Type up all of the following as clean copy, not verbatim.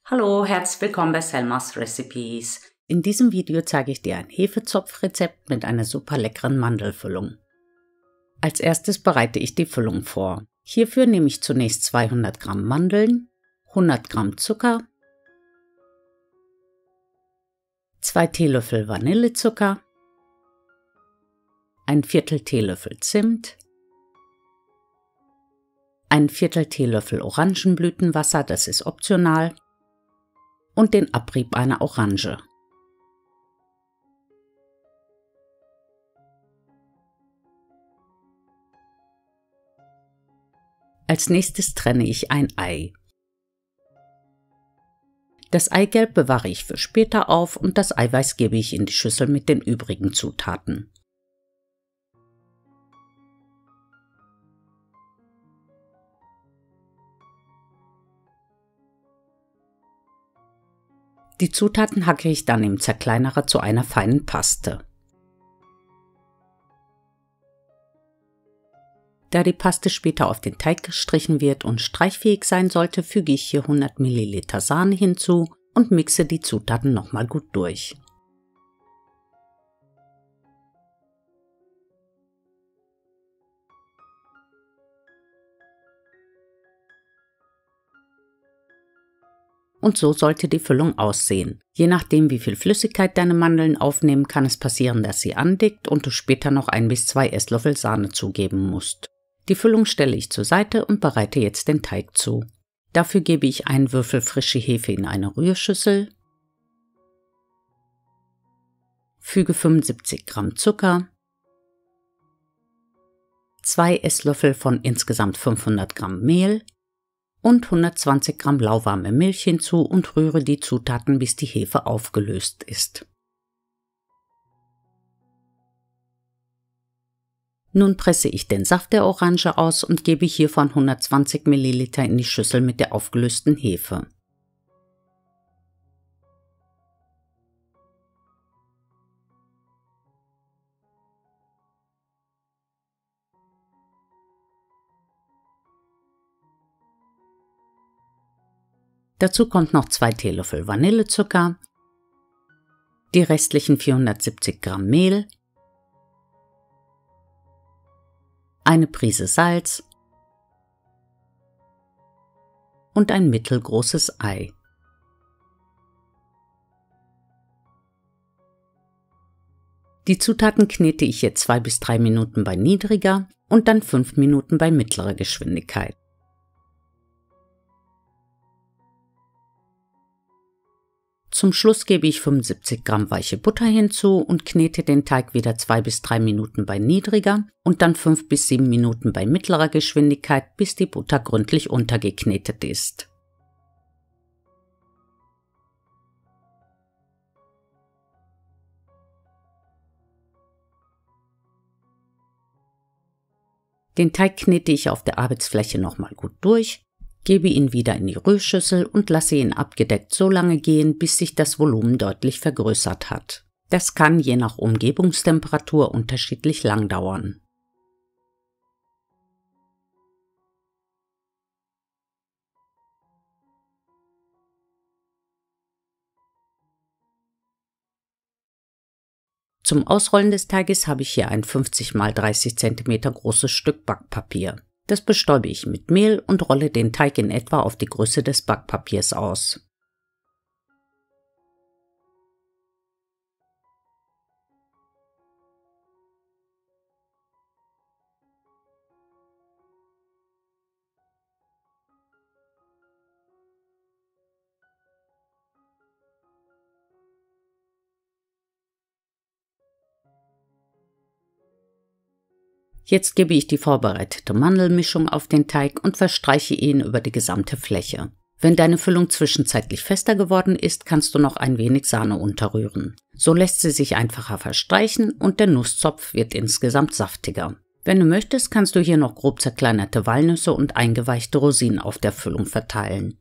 Hallo, herzlich willkommen bei Selmas Recipes. In diesem Video zeige ich dir ein Hefezopfrezept mit einer super leckeren Mandelfüllung. Als erstes bereite ich die Füllung vor. Hierfür nehme ich zunächst 200 Gramm Mandeln, 100 Gramm Zucker, 2 Teelöffel Vanillezucker, ein Viertel Teelöffel Zimt, ein Viertel Teelöffel Orangenblütenwasser, das ist optional, und den Abrieb einer Orange. Als nächstes trenne ich ein Ei. Das Eigelb bewahre ich für später auf und das Eiweiß gebe ich in die Schüssel mit den übrigen Zutaten. Die Zutaten hacke ich dann im Zerkleinerer zu einer feinen Paste. Da die Paste später auf den Teig gestrichen wird und streichfähig sein sollte, füge ich hier 100 ml Sahne hinzu und mixe die Zutaten nochmal gut durch. Und so sollte die Füllung aussehen. Je nachdem, wie viel Flüssigkeit deine Mandeln aufnehmen, kann es passieren, dass sie andickt und du später noch 1 bis 2 Esslöffel Sahne zugeben musst. Die Füllung stelle ich zur Seite und bereite jetzt den Teig zu. Dafür gebe ich einen Würfel frische Hefe in eine Rührschüssel, füge 75 Gramm Zucker, 2 Esslöffel von insgesamt 500 Gramm Mehl und 120 Gramm lauwarme Milch hinzu und rühre die Zutaten, bis die Hefe aufgelöst ist. Nun presse ich den Saft der Orange aus und gebe hiervon 120 ml in die Schüssel mit der aufgelösten Hefe. Dazu kommt noch 2 Teelöffel Vanillezucker, die restlichen 470 Gramm Mehl, eine Prise Salz und ein mittelgroßes Ei. Die Zutaten knete ich jetzt 2 bis 3 Minuten bei niedriger und dann 5 Minuten bei mittlerer Geschwindigkeit. Zum Schluss gebe ich 75 Gramm weiche Butter hinzu und knete den Teig wieder 2 bis 3 Minuten bei niedriger und dann 5 bis 7 Minuten bei mittlerer Geschwindigkeit, bis die Butter gründlich untergeknetet ist. Den Teig knete ich auf der Arbeitsfläche nochmal gut durch, gebe ihn wieder in die Rührschüssel und lasse ihn abgedeckt so lange gehen, bis sich das Volumen deutlich vergrößert hat. Das kann je nach Umgebungstemperatur unterschiedlich lang dauern. Zum Ausrollen des Teiges habe ich hier ein 50 x 30 cm großes Stück Backpapier. Das bestäube ich mit Mehl und rolle den Teig in etwa auf die Größe des Backpapiers aus. Jetzt gebe ich die vorbereitete Mandelmischung auf den Teig und verstreiche ihn über die gesamte Fläche. Wenn deine Füllung zwischenzeitlich fester geworden ist, kannst du noch ein wenig Sahne unterrühren. So lässt sie sich einfacher verstreichen und der Nusszopf wird insgesamt saftiger. Wenn du möchtest, kannst du hier noch grob zerkleinerte Walnüsse und eingeweichte Rosinen auf der Füllung verteilen.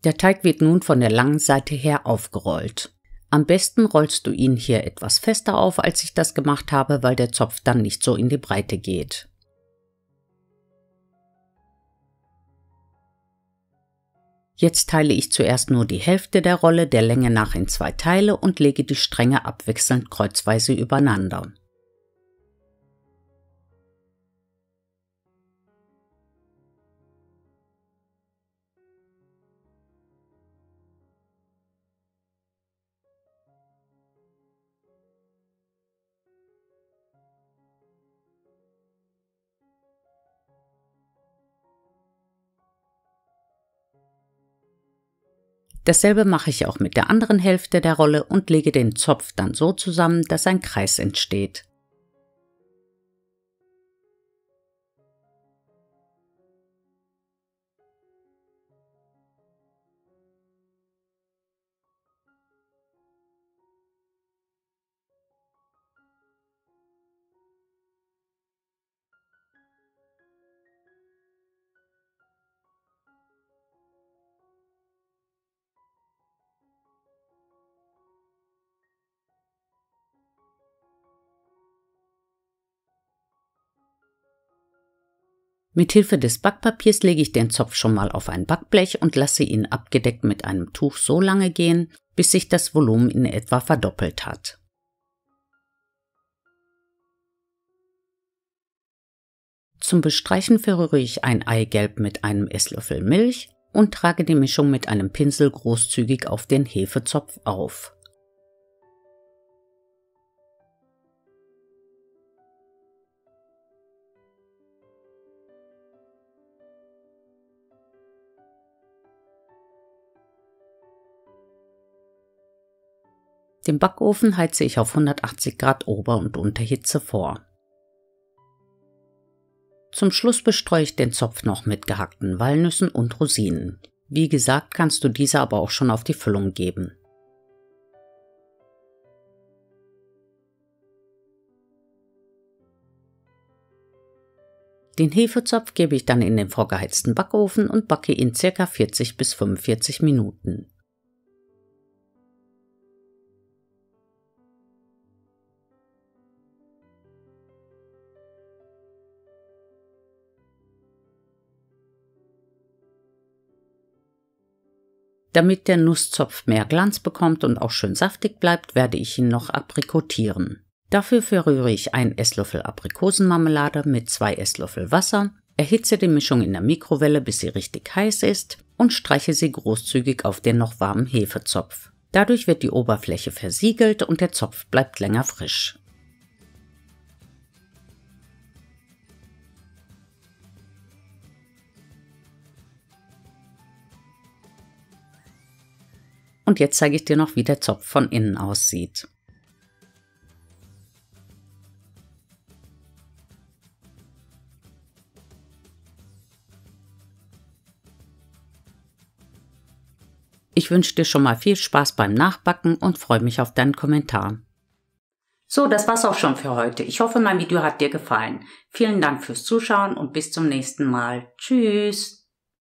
Der Teig wird nun von der langen Seite her aufgerollt. Am besten rollst du ihn hier etwas fester auf, als ich das gemacht habe, weil der Zopf dann nicht so in die Breite geht. Jetzt teile ich zuerst nur die Hälfte der Rolle der Länge nach in 2 Teile und lege die Stränge abwechselnd kreuzweise übereinander. Dasselbe mache ich auch mit der anderen Hälfte der Rolle und lege den Zopf dann so zusammen, dass ein Kreis entsteht. Mit Hilfe des Backpapiers lege ich den Zopf schon mal auf ein Backblech und lasse ihn abgedeckt mit einem Tuch so lange gehen, bis sich das Volumen in etwa verdoppelt hat. Zum Bestreichen verrühre ich ein Eigelb mit einem Esslöffel Milch und trage die Mischung mit einem Pinsel großzügig auf den Hefezopf auf. Den Backofen heize ich auf 180 Grad Ober- und Unterhitze vor. Zum Schluss bestreue ich den Zopf noch mit gehackten Walnüssen und Rosinen. Wie gesagt, kannst du diese aber auch schon auf die Füllung geben. Den Hefezopf gebe ich dann in den vorgeheizten Backofen und backe ihn ca. 40 bis 45 Minuten. Damit der Nusszopf mehr Glanz bekommt und auch schön saftig bleibt, werde ich ihn noch aprikotieren. Dafür verrühre ich 1 Esslöffel Aprikosenmarmelade mit 2 Esslöffel Wasser, erhitze die Mischung in der Mikrowelle, bis sie richtig heiß ist und streiche sie großzügig auf den noch warmen Hefezopf. Dadurch wird die Oberfläche versiegelt und der Zopf bleibt länger frisch. Und jetzt zeige ich dir noch, wie der Zopf von innen aussieht. Ich wünsche dir schon mal viel Spaß beim Nachbacken und freue mich auf deinen Kommentar. So, das war's auch schon für heute. Ich hoffe, mein Video hat dir gefallen. Vielen Dank fürs Zuschauen und bis zum nächsten Mal. Tschüss!